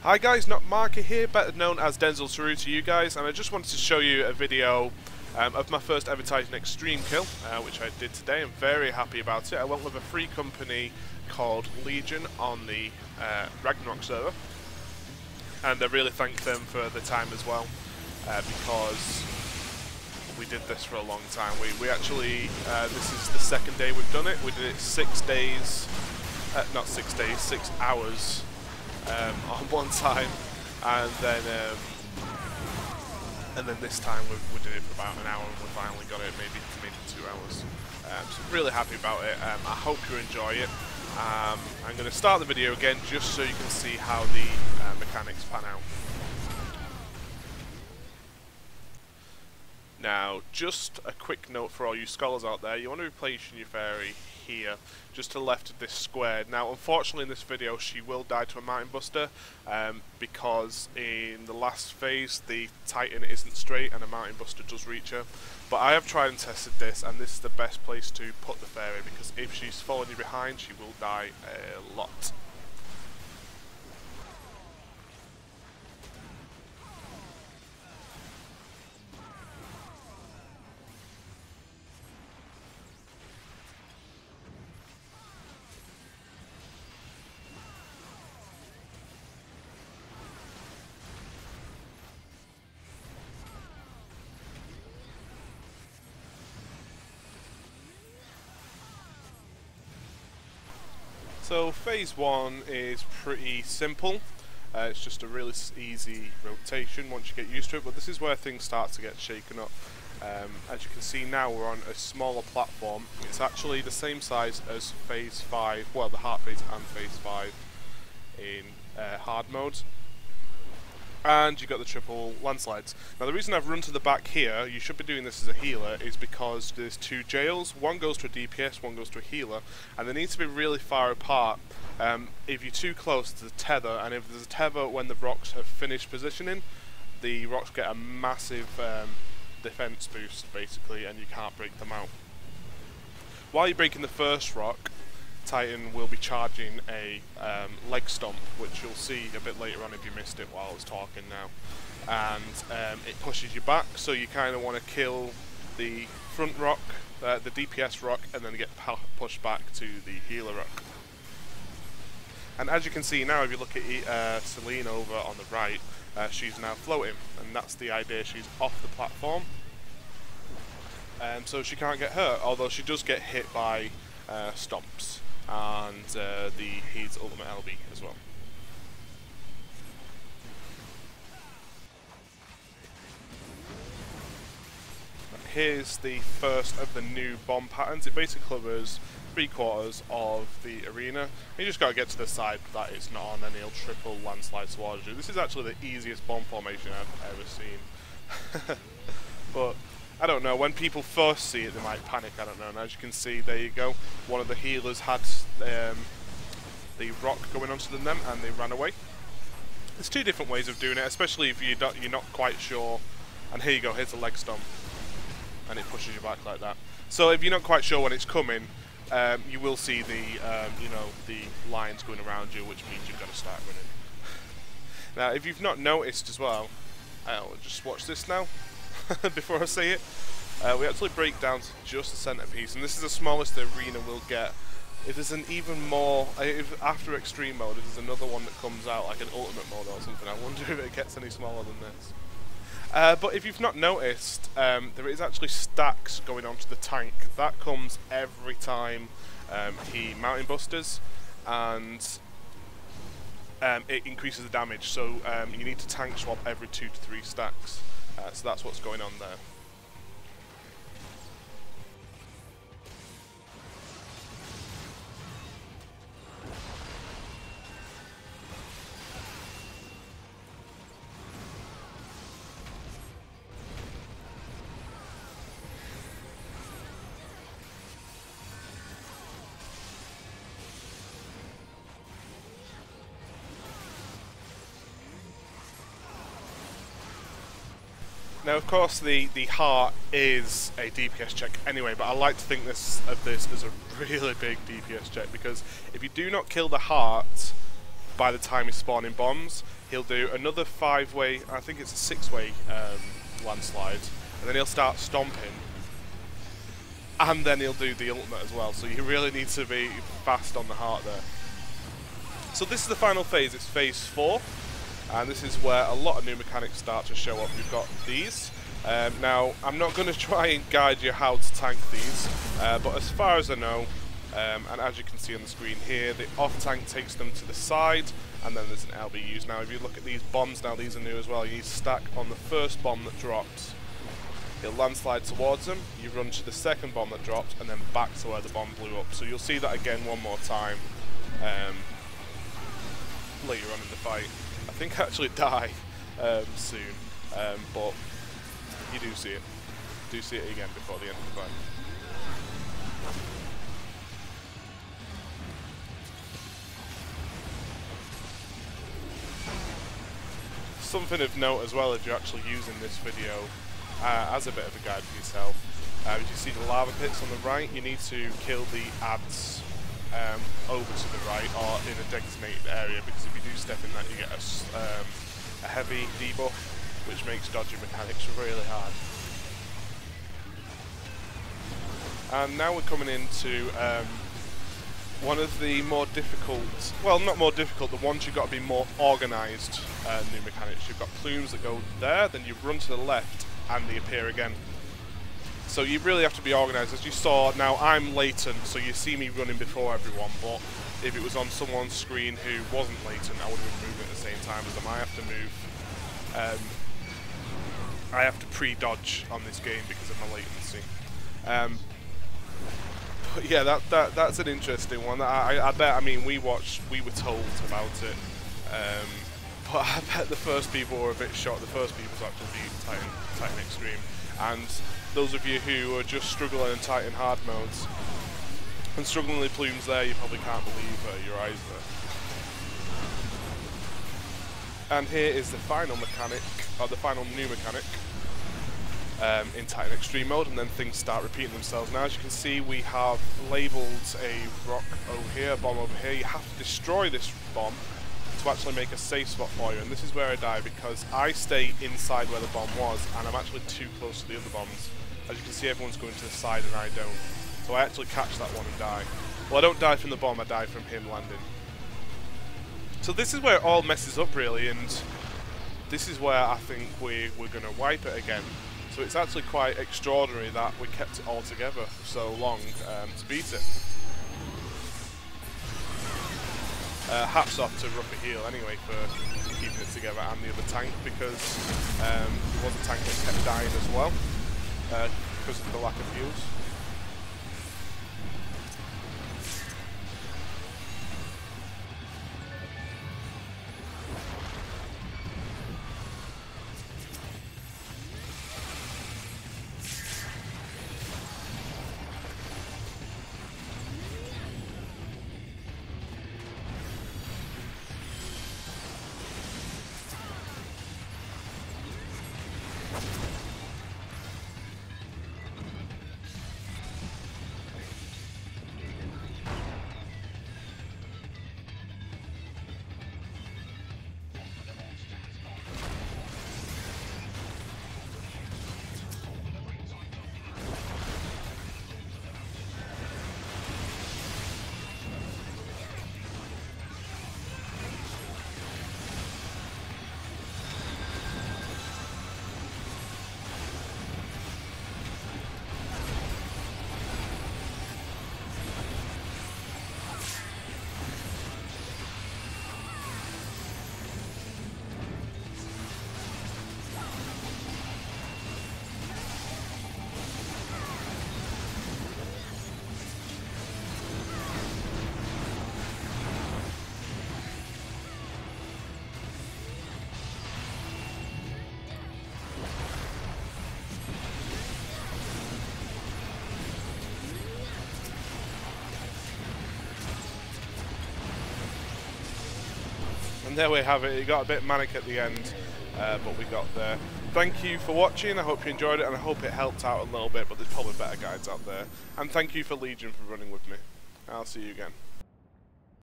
Hi guys, not Marker here, better known as Denzel Saru to you guys, and I just wanted to show you a video of my first ever Titan Extreme kill, which I did today. I'm very happy about it. I went with a free company called Legion on the Ragnarok server, and I really thank them for the time as well, because we did this for a long time. We actually, this is the second day we've done it. We did it 6 days, not 6 days, 6 hours. On one time, and then this time we did it for about an hour, and we finally got it, maybe 2 hours. So I'm really happy about it. I hope you enjoy it. I'm going to start the video again just so you can see how the mechanics pan out. Now, just a quick note for all you scholars out there: you want to be placing your fairy here, just to the left of this square. Now, unfortunately in this video she will die to a Mountain Buster, because in the last phase the Titan isn't straight and a Mountain Buster does reach her. But I have tried and tested this, and this is the best place to put the fairy, because if she's following you behind she will die a lot. So phase 1 is pretty simple. It's just a really easy rotation once you get used to it, but this is where things start to get shaken up. As you can see now, we're on a smaller platform. It's actually the same size as phase 5, well, the heart phase and phase 5 in hard mode. And you've got the triple landslides. Now, the reason I've run to the back here, you should be doing this as a healer, is because there's 2 jails. One goes to a DPS, one goes to a healer, and they need to be really far apart. If you're too close to the tether, and if there's a tether when the rocks have finished positioning, the rocks get a massive defense boost, basically, and you can't break them out. While you're breaking the first rock, Titan will be charging a leg stomp, which you'll see a bit later on if you missed it while I was talking now. And it pushes you back, so you kind of want to kill the front rock, the DPS rock, and then get pushed back to the healer rock. And as you can see now, if you look at Celine over on the right, she's now floating, and that's the idea. She's off the platform, so she can't get hurt, although she does get hit by stomps and the Heed's ultimate LB as well. Here's the first of the new bomb patterns. It basically covers 3/4 of the arena. You just got to get to the side that it's not on, and it'll triple landslide towards you. This is actually the easiest bomb formation I've ever seen. But I don't know, when people first see it they might panic, I don't know, and as you can see, there you go, one of the healers had the rock going onto them and they ran away. There's 2 different ways of doing it, especially if you're not quite sure, and here you go, here's a leg stomp, and it pushes you back like that. So if you're not quite sure when it's coming, you will see the, the lines going around you, which means you've got to start running. Now, if you've not noticed as well, I'll just watch this now. Before I say it, we actually break down to just the centerpiece, and this is the smallest the arena will get. If there's an even more, if after extreme mode, if there's another one that comes out, like an ultimate mode or something, I wonder if it gets any smaller than this. But if you've not noticed, there is actually stacks going onto the tank. That comes every time he mountain busters, and it increases the damage, so you need to tank swap every 2 to 3 stacks. So that's what's going on there. Now, of course, the heart is a DPS check anyway, but I like to think of this as a really big DPS check, because if you do not kill the heart by the time he's spawning bombs, he'll do another 5-way, I think it's a 6-way landslide, and then he'll start stomping, and then he'll do the ultimate as well. So you really need to be fast on the heart there. So this is the final phase, it's phase 4, and this is where a lot of new mechanics start to show up. You've got these. Now, I'm not going to try and guide you how to tank these, but as far as I know, and as you can see on the screen here, the off-tank takes them to the side, and then there's an LB used. Now, if you look at these bombs now, these are new as well. You need to stack on the first bomb that drops. You'll landslide towards them, you run to the second bomb that dropped, and then back to where the bomb blew up. So you'll see that again one more time later on in the fight. I think I actually die soon, but you do see it. Do see it again before the end of the fight. Something of note as well, if you're actually using this video as a bit of a guide for yourself, as you see the lava pits on the right, you need to kill the adds over to the right or in a designated area, because if you do step in that, you get a heavy debuff, which makes dodging mechanics really hard. And now we're coming into one of the more difficult, well, not more difficult, the ones you've got to be more organised new mechanics. You've got plumes that go there, then you run to the left and they appear again. So you really have to be organised. As you saw, now I'm latent, so you see me running before everyone, but if it was on someone's screen who wasn't latent, I would have been moving at the same time as them. I have to move, I have to pre-dodge on this game because of my latency. But yeah, that's an interesting one. I bet, I mean, we were told about it, but I bet the first people were a bit shocked. The first people to actually beat Titan Extreme, and those of you who are just struggling in Titan hard modes and struggling with plumes there, you probably can't believe your eyes there. And here is the final mechanic, or the final new mechanic in Titan Extreme mode, and then things start repeating themselves. Now, as you can see, we have labelled a rock over here, a bomb over here. You have to destroy this bomb to actually make a safe spot for you, and this is where I die because I stay inside where the bomb was, and I'm actually too close to the other bombs. As you can see, everyone's going to the side and I don't. So I actually catch that one and die. Well, I don't die from the bomb, I die from him landing. So this is where it all messes up really, and this is where I think we're going to wipe it again. So it's actually quite extraordinary that we kept it all together for so long to beat it. Hats off to Ruffy Heel anyway for keeping it together, and the other tank, because there was a tank that kept dying as well because of the lack of fuels. And there we have it. It got a bit manic at the end, but we got there. Thank you for watching. I hope you enjoyed it, and I hope it helped out a little bit, but there's probably better guides out there. And thank you for Legion for running with me. I'll see you again.